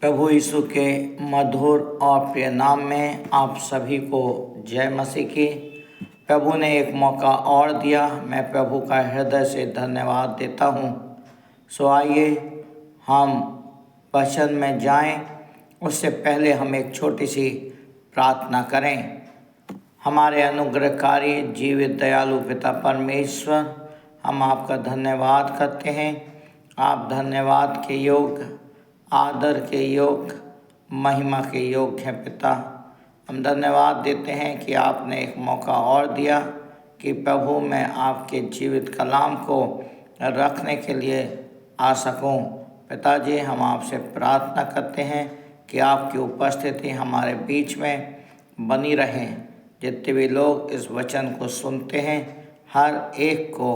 प्रभु यीशु के मधुर और प्रिय नाम में आप सभी को जय मसीह की। प्रभु ने एक मौका और दिया, मैं प्रभु का हृदय से धन्यवाद देता हूँ। सो आइए हम वचन में जाएं, उससे पहले हम एक छोटी सी प्रार्थना करें। हमारे अनुग्रहकारी जीवित दयालु पिता परमेश्वर, हम आपका धन्यवाद करते हैं। आप धन्यवाद के योग्य, आदर के योग्य, महिमा के योग्य हैं पिता। हम धन्यवाद देते हैं कि आपने एक मौका और दिया कि प्रभु मैं आपके जीवित कलाम को रखने के लिए आ सकूं। पिताजी, हम आपसे प्रार्थना करते हैं कि आपकी उपस्थिति हमारे बीच में बनी रहे। जितने भी लोग इस वचन को सुनते हैं, हर एक को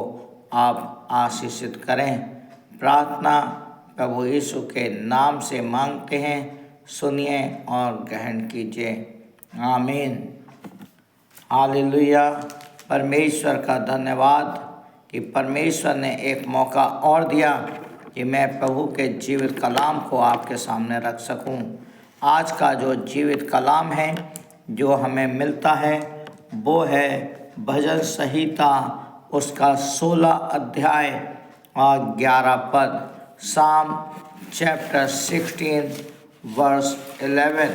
आप आशीषित करें। प्रार्थना प्रभु यीशु के नाम से मांगते हैं, सुनिए और ग्रहण कीजिए। आमीन। हालेलुया। परमेश्वर का धन्यवाद कि परमेश्वर ने एक मौका और दिया कि मैं प्रभु के जीवित कलाम को आपके सामने रख सकूं। आज का जो जीवित कलाम है जो हमें मिलता है वो है भजन संहिता, उसका 16 अध्याय और 11 पद। Psalm chapter 16 verse 11।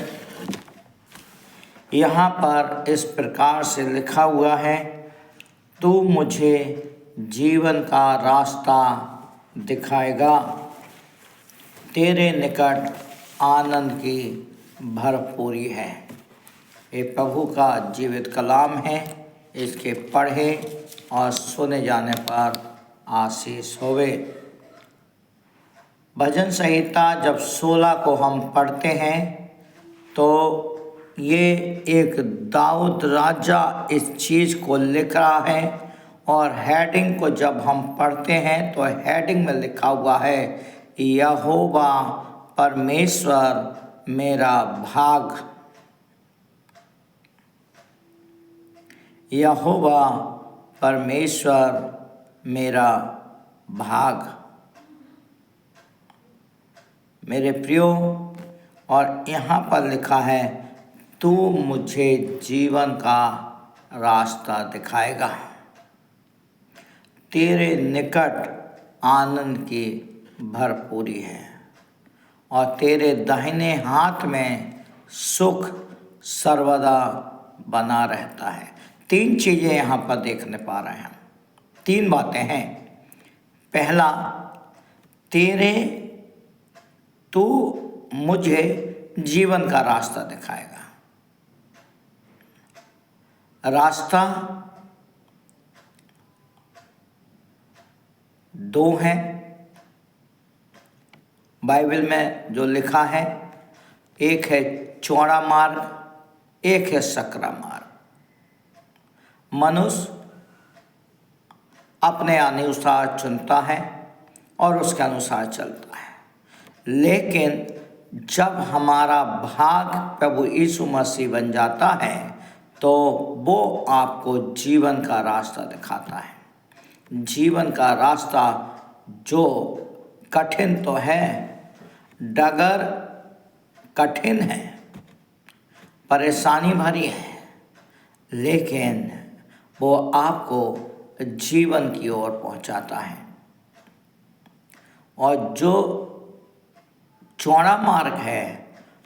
यहाँ पर इस प्रकार से लिखा हुआ है, तू मुझे जीवन का रास्ता दिखाएगा, तेरे निकट आनंद की भरपूरी है। ये प्रभु का जीवित कलाम है, इसके पढ़े और सुने जाने पर आशीष होवे। भजन संहिता जब 16 को हम पढ़ते हैं तो ये एक दाऊद राजा इस चीज़ को लिख रहा है, और हेडिंग को जब हम पढ़ते हैं तो हेडिंग में लिखा हुआ है, यहोवा परमेश्वर मेरा भाग। यहोवा परमेश्वर मेरा भाग। मेरे प्रियो, और यहाँ पर लिखा है, तू मुझे जीवन का रास्ता दिखाएगा, तेरे निकट आनंद की भरपूरी है, और तेरे दाहिने हाथ में सुख सर्वदा बना रहता है। 3 चीज़ें यहाँ पर देखने पा रहे हैं, 3 बातें हैं। पहला, तू मुझे जीवन का रास्ता दिखाएगा। रास्ता 2 हैं बाइबल में जो लिखा है, एक है चौड़ा मार्ग, एक है सकरा मार्ग। मनुष्य अपने अनुसार चुनता है और उसके अनुसार चलता है, लेकिन जब हमारा भाग प्रभु यीशु मसीह बन जाता है तो वो आपको जीवन का रास्ता दिखाता है। जीवन का रास्ता जो कठिन तो है, डगर कठिन है, परेशानी भरी है, लेकिन वो आपको जीवन की ओर पहुंचाता है। और जो चौड़ा मार्ग है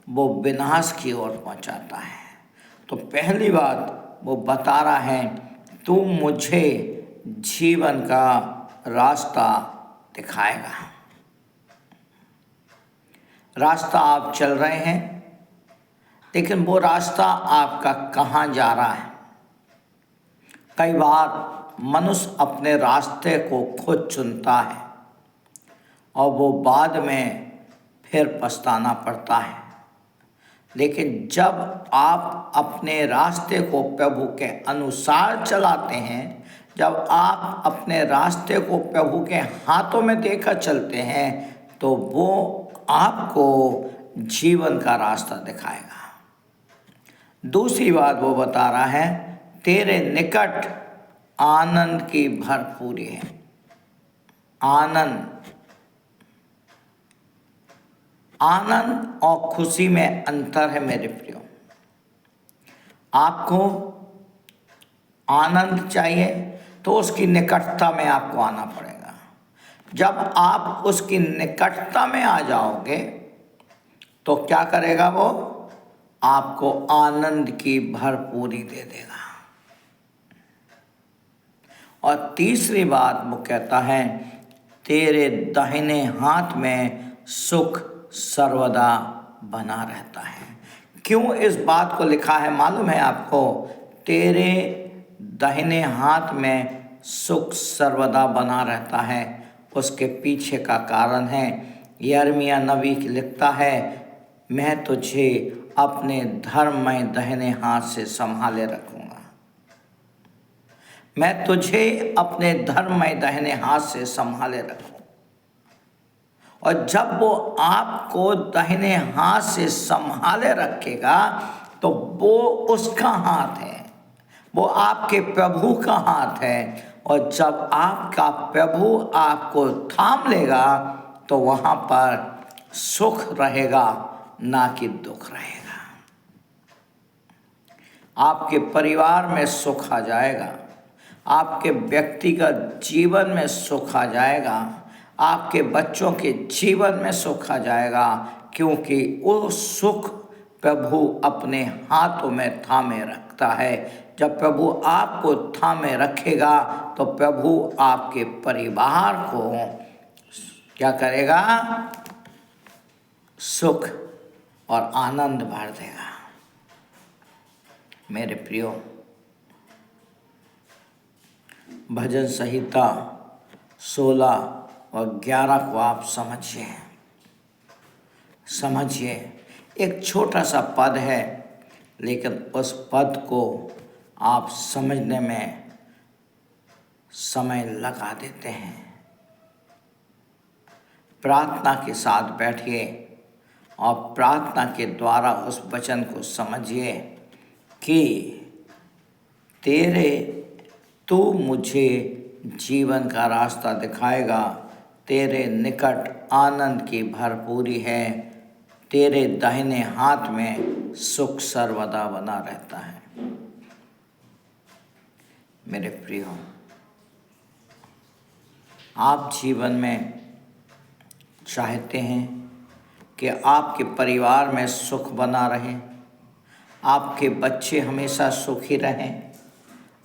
वो विनाश की ओर पहुंचाता है। तो पहली बात वो बता रहा है, तू मुझे जीवन का रास्ता दिखाएगा। रास्ता आप चल रहे हैं, लेकिन वो रास्ता आपका कहाँ जा रहा है? कई बार मनुष्य अपने रास्ते को खुद चुनता है और वो बाद में फिर पछताना पड़ता है। लेकिन जब आप अपने रास्ते को प्रभु के अनुसार चलाते हैं, जब आप अपने रास्ते को प्रभु के हाथों में देकर चलते हैं, तो वो आपको जीवन का रास्ता दिखाएगा। दूसरी बात वो बता रहा है, तेरे निकट आनंद की भरपूरी है। आनंद आनंद और खुशी में अंतर है मेरे प्रियो। आपको आनंद चाहिए तो उसकी निकटता में आपको आना पड़ेगा। जब आप उसकी निकटता में आ जाओगे तो क्या करेगा वो? आपको आनंद की भरपूरी दे देगा। और तीसरी बात वो कहता है, तेरे दाहिने हाथ में सुख सर्वदा बना रहता है। क्यों इस बात को लिखा है मालूम है आपको? तेरे दाहिने हाथ में सुख सर्वदा बना रहता है। उसके पीछे का कारण है, यिर्मयाह नबी लिखता है, मैं तुझे अपने धर्ममय दाहिने हाथ से संभाले रखूंगा। मैं तुझे अपने धर्ममय दाहिने हाथ से संभाले रखूं। और जब वो आपको दाहिने हाथ से संभाले रखेगा तो वो उसका हाथ है, वो आपके प्रभु का हाथ है। और जब आपका प्रभु आपको थाम लेगा तो वहाँ पर सुख रहेगा, ना कि दुख रहेगा। आपके परिवार में सुख आ जाएगा, आपके व्यक्तिगत जीवन में सुख आ जाएगा, आपके बच्चों के जीवन में सुख आ जाएगा, क्योंकि वो सुख प्रभु अपने हाथों में थामे रखता है। जब प्रभु आपको थामे रखेगा तो प्रभु आपके परिवार को क्या करेगा? सुख और आनंद भर देगा। मेरे प्रियो, भजन संहिता 16 और 11 को आप समझिए। एक छोटा सा पद है, लेकिन उस पद को आप समझने में समय लगा देते हैं। प्रार्थना के साथ बैठिए और प्रार्थना के द्वारा उस वचन को समझिए कि तू मुझे जीवन का रास्ता दिखाएगा, तेरे निकट आनंद की भरपूरी है, तेरे दाहिने हाथ में सुख सर्वदा बना रहता है। मेरे प्रियो, आप जीवन में चाहते हैं कि आपके परिवार में सुख बना रहे, आपके बच्चे हमेशा सुखी रहें,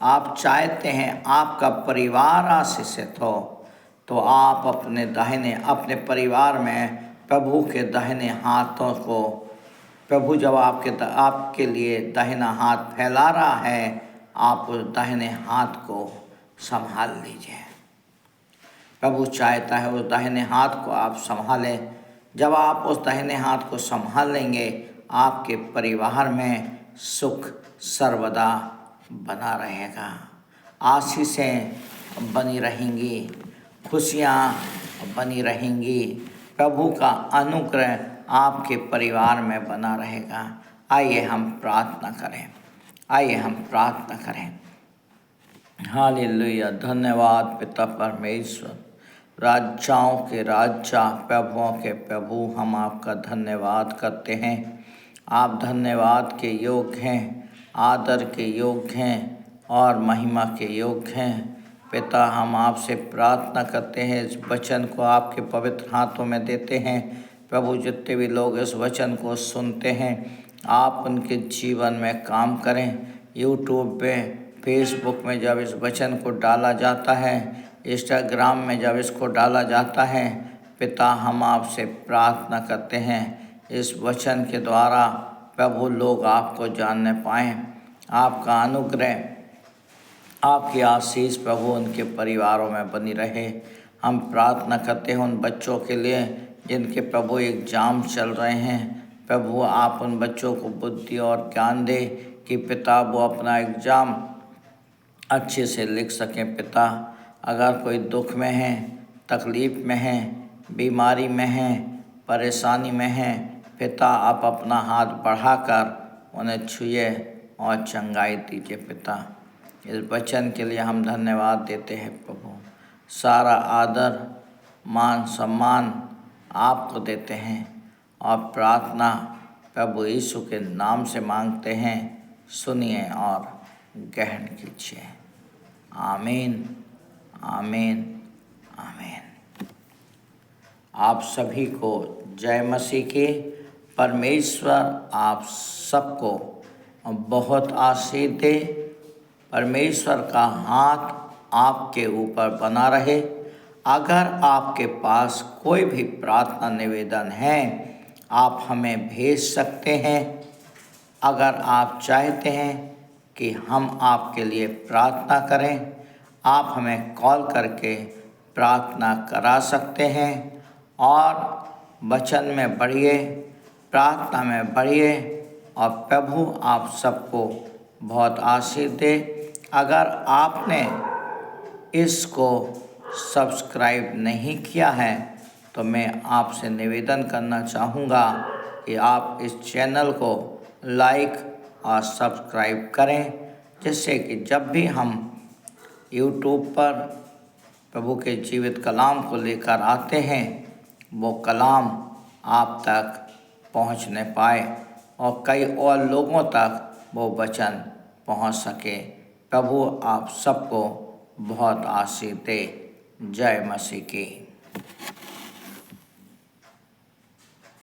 आप चाहते हैं आपका परिवार आशीषित हो, तो आप अपने परिवार में प्रभु के दाहिने हाथों को, प्रभु जब आपके लिए दाहिना हाथ फैला रहा है, आप उस दाहिने हाथ को संभाल लीजिए। प्रभु चाहता है उस दाहिने हाथ को आप संभालें। जब आप उस दाहिने हाथ को संभाल लेंगे, आपके परिवार में सुख सर्वदा बना रहेगा, आशीषें बनी रहेंगी, खुशियाँ बनी रहेंगी, प्रभु का अनुग्रह आपके परिवार में बना रहेगा। आइए हम प्रार्थना करें। हालेलुया। धन्यवाद पिता परमेश्वर, राजाओं के राजा, प्रभुओं के प्रभु, हम आपका धन्यवाद करते हैं। आप धन्यवाद के योग्य हैं, आदर के योग्य हैं और महिमा के योग्य हैं। पिता, हम आपसे प्रार्थना करते हैं, इस वचन को आपके पवित्र हाथों में देते हैं। प्रभु, जितने भी लोग इस वचन को सुनते हैं, आप उनके जीवन में काम करें। यूट्यूब पे, फेसबुक में जब इस वचन को डाला जाता है, इंस्टाग्राम में जब इसको डाला जाता है, पिता हम आपसे प्रार्थना करते हैं, इस वचन के द्वारा प्रभु लोग आपको जानने पाएँ। आपका अनुग्रह, आपकी आशीष प्रभु उनके परिवारों में बनी रहे। हम प्रार्थना करते हैं उन बच्चों के लिए जिनके प्रभु एग्जाम चल रहे हैं। प्रभु, आप उन बच्चों को बुद्धि और ज्ञान दे कि पिता वो अपना एग्ज़ाम अच्छे से लिख सकें। पिता, अगर कोई दुख में है, तकलीफ़ में है, बीमारी में है, परेशानी में है, पिता आप अपना हाथ बढ़ाकर उन्हें छुए और चंगाई दीजिए। पिता, इस वचन के लिए हम धन्यवाद देते हैं। प्रभु, सारा आदर मान सम्मान आपको देते हैं और प्रार्थना प्रभु यीशु के नाम से मांगते हैं। सुनिए और ग्रहण कीजिए। आमीन, आमीन, आमीन। आप सभी को जय मसीह की। परमेश्वर आप सबको बहुत आशीष दे। परमेश्वर का हाथ आपके ऊपर बना रहे। अगर आपके पास कोई भी प्रार्थना निवेदन है, आप हमें भेज सकते हैं। अगर आप चाहते हैं कि हम आपके लिए प्रार्थना करें, आप हमें कॉल करके प्रार्थना करा सकते हैं। और वचन में बढ़िए, प्रार्थना में बढ़िए और प्रभु आप सबको बहुत आशीष दे। अगर आपने इसको सब्सक्राइब नहीं किया है तो मैं आपसे निवेदन करना चाहूँगा कि आप इस चैनल को लाइक और सब्सक्राइब करें, जिससे कि जब भी हम यूट्यूब पर प्रभु के जीवित कलाम को लेकर आते हैं, वो कलाम आप तक पहुंचने पाए और कई और लोगों तक वो वचन पहुंच सके। प्रभु आप सबको बहुत आशीष दे। जय मसीह की।